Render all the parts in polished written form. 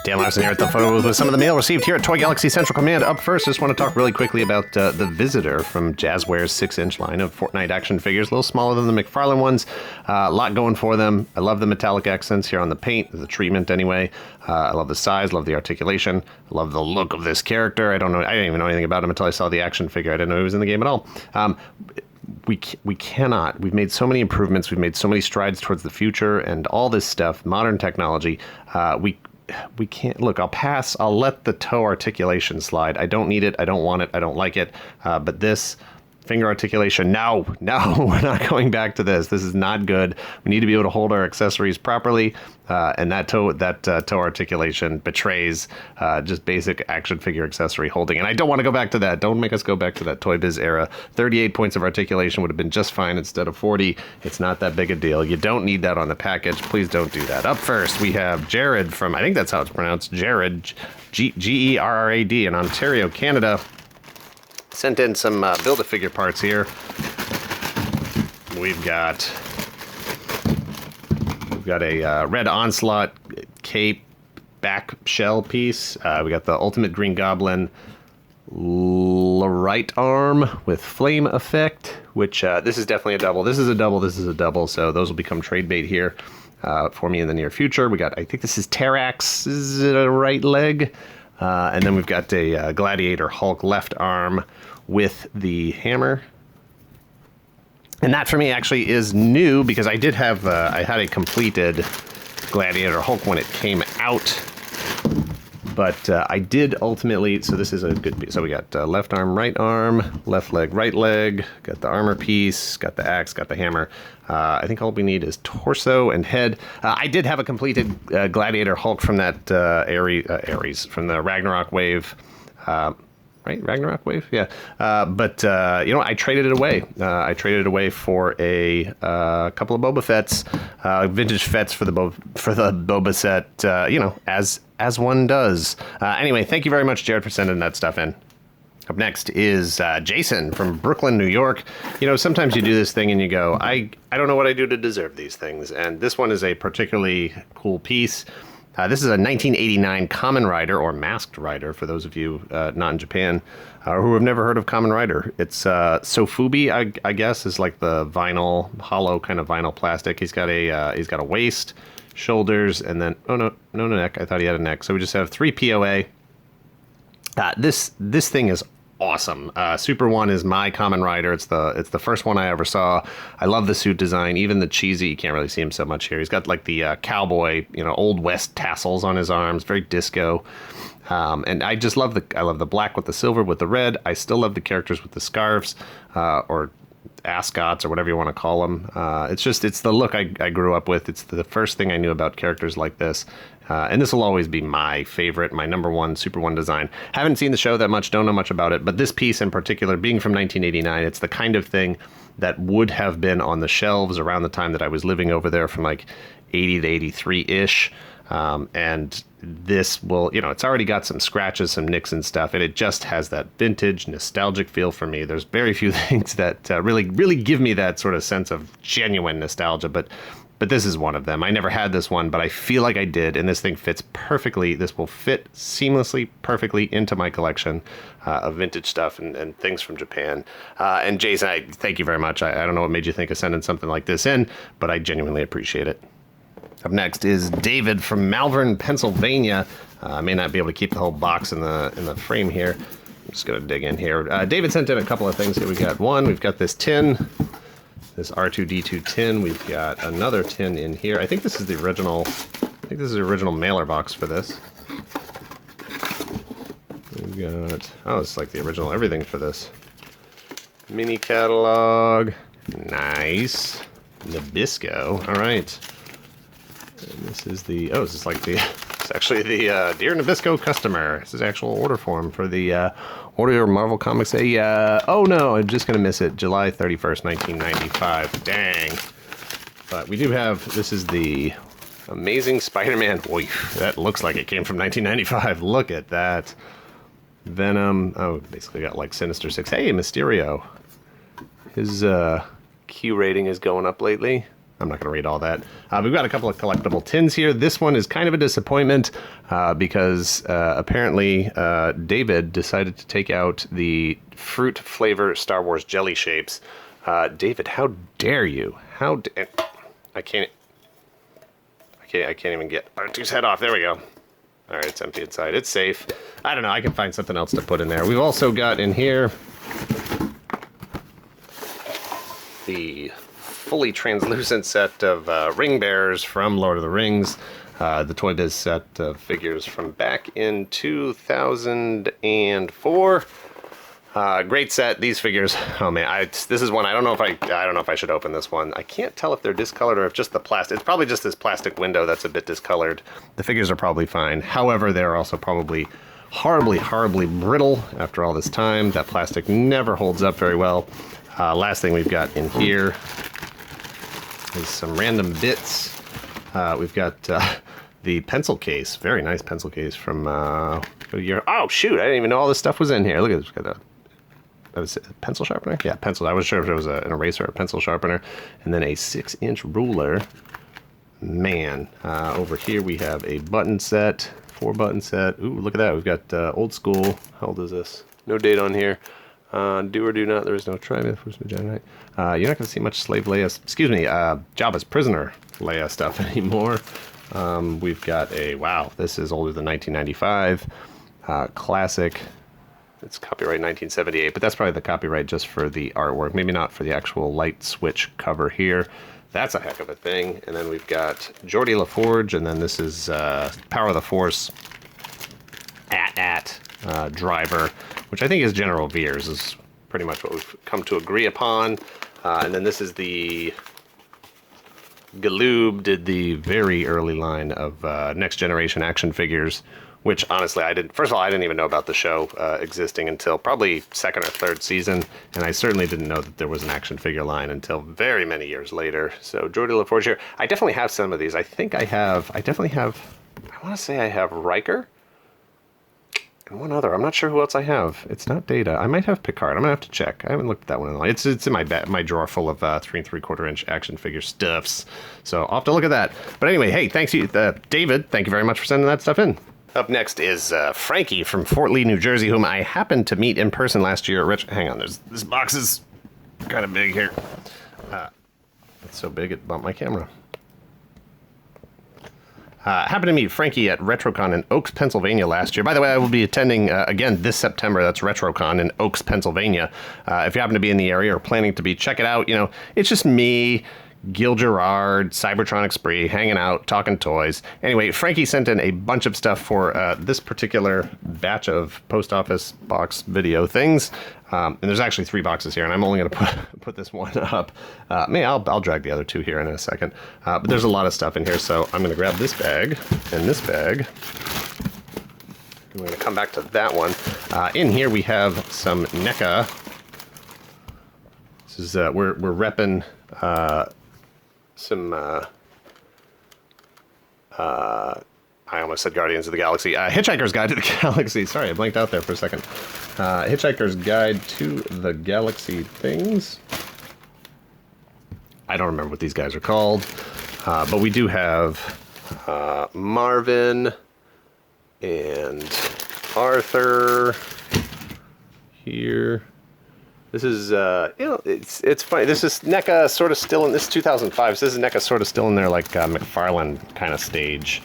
Dan Larson here at the Photobooth with some of the mail received here at Toy Galaxy Central Command. Up first, just want to talk really quickly about The Visitor from Jazwares' 6-inch line of Fortnite action figures. A little smaller than the McFarlane ones. A lot going for them. I love the metallic accents here on the paint, the treatment anyway. I love the size, love the articulation. I love the look of this character. I didn't even know anything about him until I saw the action figure. I didn't know he was in the game at all. We cannot. We've made so many improvements. We've made so many strides towards the future and all this stuff, modern technology. We can't. Look, I'll pass. I'll let the toe articulation slide. I don't need it. I don't want it. I don't like it. But this finger articulation, no, we're not going back to this. This is not good. We need to be able to hold our accessories properly. And that toe articulation betrays just basic action figure accessory holding. And I don't want to go back to that. Don't make us go back to that Toy Biz era. 38 points of articulation would have been just fine instead of 40. It's not that big a deal. You don't need that on the package. Please don't do that. Up first, we have Jared from, I think that's how it's pronounced, Jared, Gerrad in Ontario, Canada. Sent in some Build-A-Figure parts here. We've got a red Onslaught cape back shell piece. We got the Ultimate Green Goblin right arm with flame effect, which this is definitely a double. This is a double. This is a double. So those will become trade bait here for me in the near future. We got, I think this is Terrax's right leg. And then we've got a Gladiator Hulk left arm with the hammer. And that for me actually is new because I did have, I had a completed Gladiator Hulk when it came out. But I did ultimately, so this is a good piece. So we got left arm, left leg, right leg, got the armor piece, got the axe, got the hammer. I think all we need is torso and head. I did have a completed Gladiator Hulk from that Ares, from the Ragnarok wave. Right? Ragnarok wave? Yeah. But you know, I traded it away. I traded it away for a couple of Boba Fetts, vintage Fetts for the Boba set, you know, as one does. Anyway, thank you very much, Jared, for sending that stuff in. Up next is Jason from Brooklyn, New York. You know, sometimes you do this thing and you go, I don't know what I do to deserve these things. And this one is a particularly cool piece. This is a 1989 Kamen Rider, or Masked Rider, for those of you not in Japan, who have never heard of Kamen Rider. It's Sofubi, I guess, is like the vinyl, hollow kind of vinyl plastic. He's got a waist, shoulders, and then, no neck. I thought he had a neck. So we just have 3 POA. This thing is awesome. Super 1 is my Kamen Rider. It's the first one I ever saw. I love the suit design, even the cheesy. You can't really see him so much here. He's got like the cowboy, you know, Old West tassels on his arms, very disco. And I just love I love the black with the silver with the red. I still love the characters with the scarves, or ascots, or whatever you want to call them. It's the look I grew up with. It's the first thing I knew about characters like this. And this will always be my favorite, my number one Super 1 design. Haven't seen the show that much, don't know much about it, but this piece in particular, being from 1989, it's the kind of thing that would have been on the shelves around the time that I was living over there, from like 80 to 83-ish. And this will, you know, it's already got some scratches, some nicks and stuff, and it just has that vintage, nostalgic feel for me. There's very few things that really give me that sort of sense of genuine nostalgia, but this is one of them. I never had this one, but I feel like I did, and this thing fits perfectly. This will fit seamlessly, perfectly into my collection of vintage stuff and things from Japan. And Jason, I thank you very much. I don't know what made you think of sending something like this in, but I genuinely appreciate it. Up next is David from Malvern, Pennsylvania. I may not be able to keep the whole box in the frame here. I'm just going to dig in here. David sent in a couple of things here. We've got this tin. This R2-D2 tin. We've got another tin in here. I think this is the original. I think this is the original mailer box for this. We've got, oh, it's like the original everything for this. Mini catalog. Nice. Nabisco. All right. And this is the, oh, this is like the, it's actually the Dear Nabisco customer. This is actual order form for the order your Marvel Comics. Oh no, I'm just going to miss it. July 31st, 1995. Dang. But we do have, this is the Amazing Spider-Man. Boy, that looks like it came from 1995. Look at that. Venom. Oh, basically got like Sinister Six. Hey, Mysterio. His Q rating is going up lately. I'm not going to read all that. We've got a couple of collectible tins here. This one is kind of a disappointment because apparently David decided to take out the fruit flavor Star Wars jelly shapes. David, how dare you? I can't even get R2's head off. There we go. All right, it's empty inside. It's safe. I don't know. I can find something else to put in there. We've also got in here the fully translucent set of ring bearers from Lord of the Rings. The Toy Biz set of figures from back in 2004. Great set. These figures. Oh man, this is one. I don't know if I should open this one. I can't tell if they're discolored or if just the plastic. It's probably just this plastic window that's a bit discolored. The figures are probably fine. However, they're also probably horribly brittle after all this time. That plastic never holds up very well. Last thing we've got in here is some random bits. We've got the pencil case. Very nice pencil case from oh shoot, I didn't even know all this stuff was in here. Look at this. Got a pencil sharpener? Yeah, pencil. I wasn't sure if it was an eraser or a pencil sharpener. And then a 6-inch ruler. Man, over here we have a button set, 4-button set. Ooh, look at that. We've got old school. How old is this? No date on here. Do or do not. There is no try. You're not going to see much Slave Leia, Jabba's Prisoner Leia stuff anymore. We've got wow, this is older than 1995. Classic. It's copyright 1978, but that's probably the copyright just for the artwork. Maybe not for the actual light switch cover here. That's a heck of a thing. And then we've got Geordi LaForge, and then this is Power of the Force driver, which I think is General Veers, is pretty much what we've come to agree upon. And then this is the Galoob did the very early line of Next Generation action figures, which honestly first of all, I didn't even know about the show existing until probably second or third season, and I certainly didn't know that there was an action figure line until very many years later. So Geordi LaForge here. I definitely have some of these. I want to say I have Riker and one other. I'm not sure who else I have. It's not Data. I might have Picard. I'm gonna have to check. I haven't looked at that one in a while. It's in my drawer full of 3 3/4-inch action figure stuffs. So I'll have to look at that. But anyway, hey, thanks you, David. Thank you very much for sending that stuff in. Up next is Frankie from Fort Lee, New Jersey, whom I happened to meet in person last year at hang on, this box is kind of big here. It's so big it bumped my camera. Happened to meet Frankie at RetroCon in Oaks, Pennsylvania last year. By the way, I will be attending again this September. That's RetroCon in Oaks, Pennsylvania. If you happen to be in the area or planning to be, check it out. You know, it's just me, Gil Gerard, Cybertronic Spree, hanging out, talking toys. Anyway, Frankie sent in a bunch of stuff for this particular batch of post office box video things. And there's actually 3 boxes here, and I'm only going to put this one up. I'll drag the other 2 here in a second. But there's a lot of stuff in here, so I'm going to grab this bag and this bag. I'm going to come back to that one. In here we have some NECA. This is we're repping some I almost said Guardians of the Galaxy. Hitchhiker's Guide to the Galaxy. Sorry, I blanked out there for a second. Hitchhiker's Guide to the Galaxy things. I don't remember what these guys are called. But we do have Marvin and Arthur here. This is, it's funny. This is NECA sort of still in, this is 2005, so this is NECA sort of still in their, like, McFarlane kind of stage.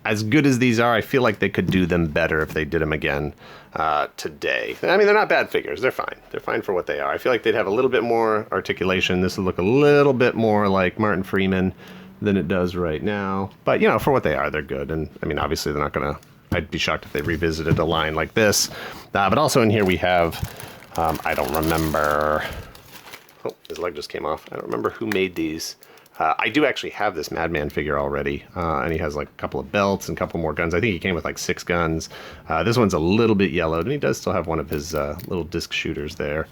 As good as these are, I feel like they could do them better if they did them again today. I mean, they're not bad figures. They're fine. They're fine for what they are. I feel like they'd have a little bit more articulation. This would look a little bit more like Martin Freeman than it does right now. But, you know, for what they are, they're good. And, I mean, obviously they're not going to... I'd be shocked if they revisited a line like this. But also in here we have... I don't remember... Oh, his leg just came off. I don't remember who made these. I do actually have this Madman figure already, and he has like a couple of belts and a couple more guns. I think he came with like 6 guns. This one's a little bit yellowed, and he does still have one of his little disc shooters there.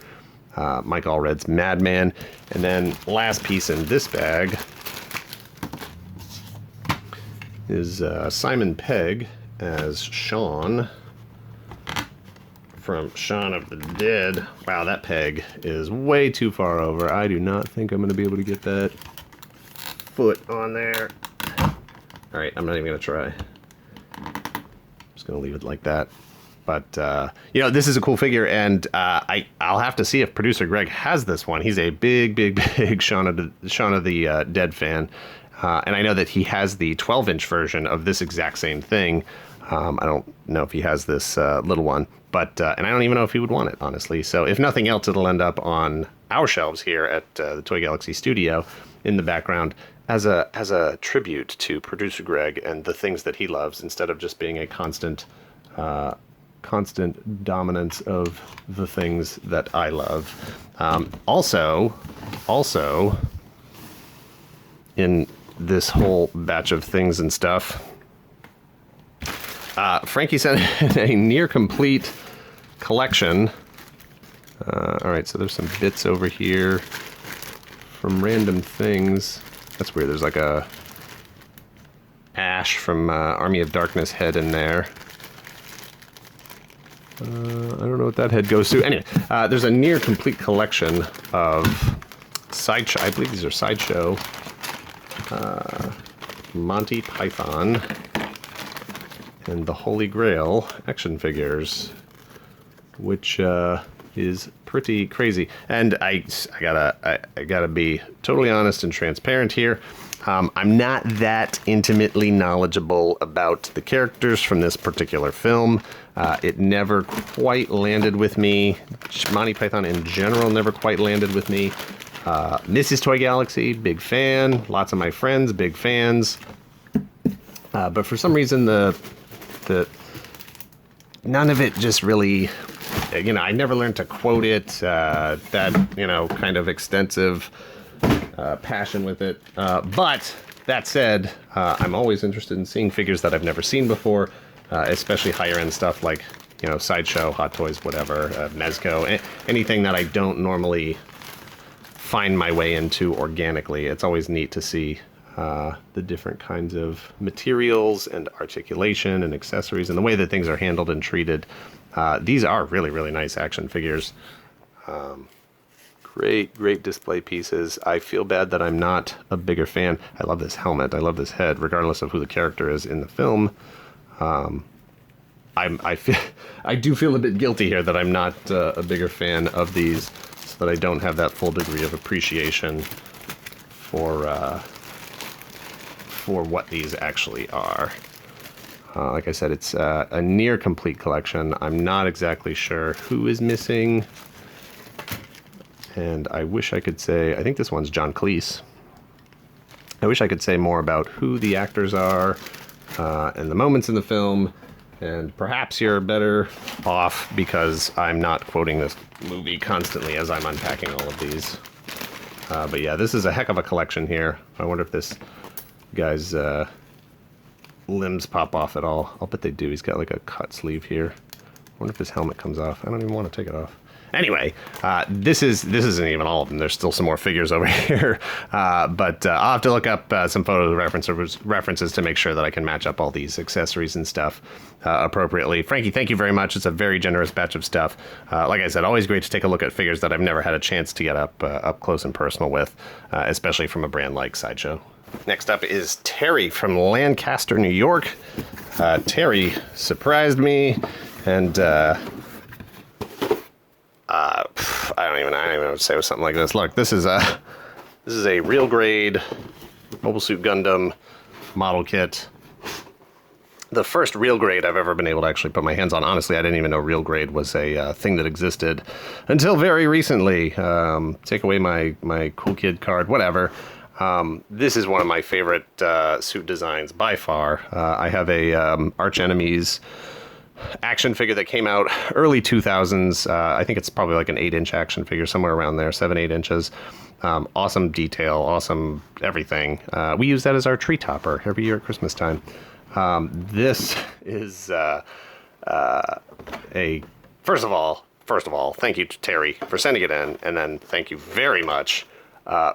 Mike Allred's Madman. And then last piece in this bag is Simon Pegg as Shaun from Shaun of the Dead. Wow, that peg is way too far over. I do not think I'm going to be able to get that foot on there. All right, I'm not even going to try. I'm just going to leave it like that. But, you know, this is a cool figure, and I'll have to see if producer Greg has this one. He's a big Shaun of the Dead fan. And I know that he has the 12-inch version of this exact same thing. I don't know if he has this little one, but and I don't even know if he would want it, honestly. So if nothing else, it'll end up on our shelves here at the Toy Galaxy Studio in the background as a tribute to producer Greg and the things that he loves, instead of just being a constant dominance of the things that I love. Also, in this whole batch of things and stuff, Frankie sent a near complete collection. All right, so there's some bits over here from random things. That's weird. There's like a Ash from Army of Darkness head in there. I don't know what that head goes to. Anyway, there's a near complete collection of Sideshow. I believe these are Sideshow. Monty Python and the Holy Grail action figures, which is pretty crazy. And I gotta be totally honest and transparent here. I'm not that intimately knowledgeable about the characters from this particular film. It never quite landed with me. Monty Python in general never quite landed with me. Mrs. Toy Galaxy, big fan. Lots of my friends, big fans. But for some reason, none of it just really, you know, I never learned to quote it, that, you know, kind of extensive passion with it. But that said, I'm always interested in seeing figures that I've never seen before, especially higher end stuff like, you know, Sideshow, Hot Toys, whatever, Mezco, anything that I don't normally find my way into organically. It's always neat to see the different kinds of materials and articulation and accessories and the way that things are handled and treated. These are really nice action figures. Great display pieces. I feel bad that I'm not a bigger fan. I love this helmet. I love this head, regardless of who the character is in the film. I do feel a bit guilty here that I'm not a bigger fan of these, so that I don't have that full degree of appreciation for what these actually are. Like I said, it's a near complete collection. I'm not exactly sure who is missing. And I wish I could say, I think this one's John Cleese. I wish I could say more about who the actors are and the moments in the film. And perhaps you're better off because I'm not quoting this movie constantly as I'm unpacking all of these. But yeah, this is a heck of a collection here. I wonder if this guy's limbs pop off at all. I'll bet they do. He's got like a cut sleeve here. I wonder if his helmet comes off. I don't even want to take it off. Anyway, this isn't even all of them. There's still some more figures over here, but I'll have to look up some photo references to make sure that I can match up all these accessories and stuff appropriately. Frankie, thank you very much. It's a very generous batch of stuff. Like I said, always great to take a look at figures that I've never had a chance to get up close and personal with, especially from a brand like Sideshow. Next up is Terry from Lancaster, New York. Terry surprised me, and I don't even know what to say with something like this. Look, this is a real grade Mobile Suit Gundam model kit. The first real grade I've ever been able to actually put my hands on. Honestly, I didn't even know real grade was a thing that existed until very recently. Take away my cool kid card, whatever. This is one of my favorite suit designs by far. I have a Arch Enemies action figure that came out early 2000s. I think it's probably like an 8-inch action figure, somewhere around there, 7-8 inches. Awesome detail, awesome everything. We use that as our tree topper every year at Christmas time. This is first of all, thank you to Terry for sending it in, and then thank you very much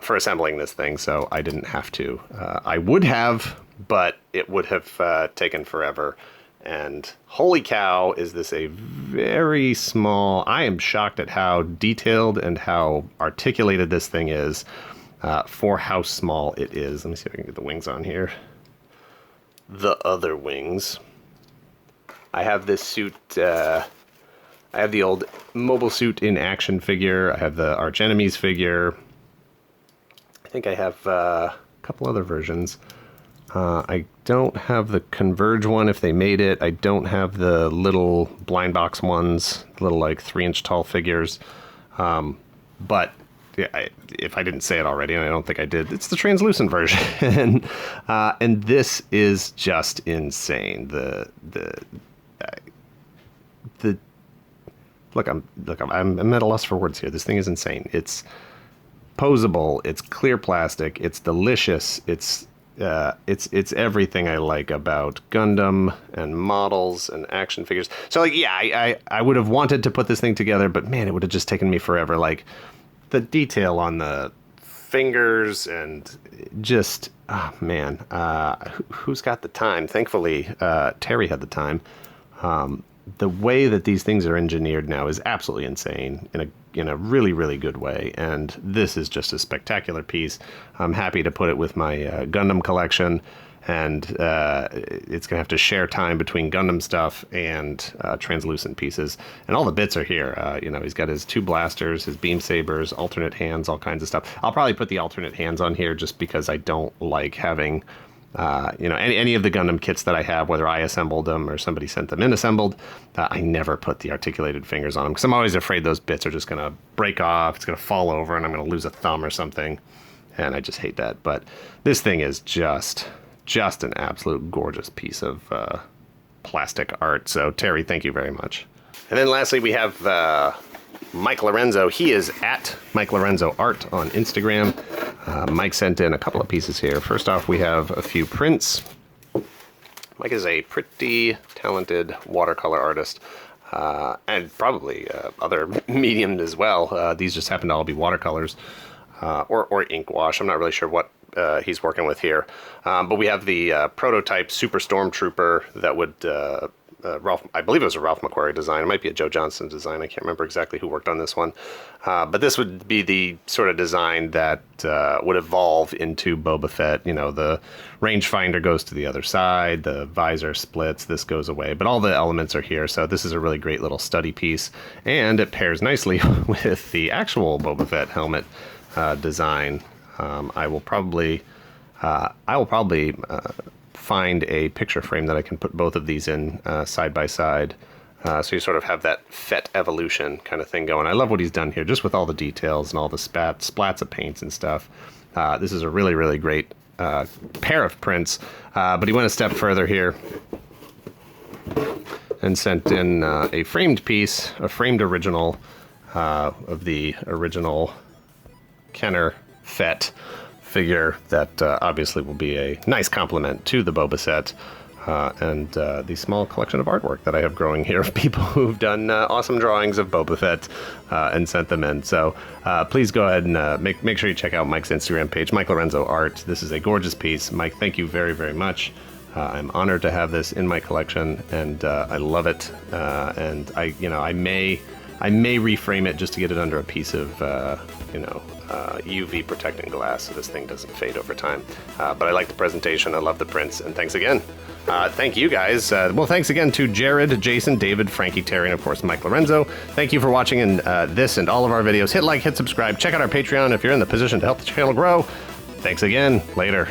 for assembling this thing so I didn't have to. I would have, but it would have taken forever. And holy cow, is this a very small... I am shocked at how detailed and how articulated this thing is for how small it is. Let me see if I can get the wings on here. The other wings. I have this suit... I have the old Mobile Suit in Action figure. I have the Arch Enemies figure. I think I have a couple other versions. I don't have the Converge one if they made it. I don't have the little blind box ones, little like 3-inch tall figures. But yeah, if I didn't say it already, and I don't think I did, it's the translucent version. And this is just insane. I'm at a loss for words here. This thing is insane. It's posable. It's clear plastic. It's delicious. It's everything I like about Gundam and models and action figures. So like, yeah, I would have wanted to put this thing together, but man, it would have just taken me forever. Like the detail on the fingers and just, oh man, who's got the time? Thankfully, Terry had the time. The way that these things are engineered now is absolutely insane in a really, really good way. And this is just a spectacular piece. I'm happy to put it with my Gundam collection. And it's going to have to share time between Gundam stuff and translucent pieces. And all the bits are here. He's got his 2 blasters, his beam sabers, alternate hands, all kinds of stuff. I'll probably put the alternate hands on here just because I don't like having... any of the Gundam kits that I have, whether I assembled them or somebody sent them in assembled, I never put the articulated fingers on them because I'm always afraid those bits are just going to break off, it's going to fall over, and I'm going to lose a thumb or something, and I just hate that. But this thing is just an absolute gorgeous piece of plastic art. So, Terry, thank you very much. And then lastly, we have Mike Lorenzo. He is at Mike Lorenzo Art on Instagram. Mike sent in a couple of pieces here. First off, we have a few prints. Mike is a pretty talented watercolor artist, and probably other mediums as well. These just happen to all be watercolors or ink wash. I'm not really sure what he's working with here. But we have the prototype Super Stormtrooper that would... I believe it was a Ralph McQuarrie design. It might be a Joe Johnston design. I can't remember exactly who worked on this one. But this would be the sort of design that would evolve into Boba Fett. The rangefinder goes to the other side, the visor splits, this goes away. But all the elements are here, so this is a really great little study piece. And it pairs nicely with the actual Boba Fett helmet design. I will probably find a picture frame that I can put both of these in side by side. So you sort of have that Fett evolution kind of thing going. I love what he's done here, just with all the details and all the splats of paints and stuff. This is a really, really great pair of prints. But he went a step further here and sent in a framed piece, a framed original of the original Kenner Fett figure that obviously will be a nice complement to the Boba set and the small collection of artwork that I have growing here of people who've done awesome drawings of Boba Fett and sent them in. So please go ahead and make sure you check out Mike's Instagram page, Mike Lorenzo Art. This is a gorgeous piece. Mike, thank you very, very much. I'm honored to have this in my collection, and I love it. And I may reframe it just to get it under a piece of UV protecting glass so this thing doesn't fade over time. But I like the presentation. I love the prints. And thanks again. Thank you guys. Well, thanks again to Jared, Jason, David, Frankie, Terry, and of course Mike Lorenzo. Thank you for watching this and all of our videos. Hit like, hit subscribe. Check out our Patreon if you're in the position to help the channel grow. Thanks again. Later.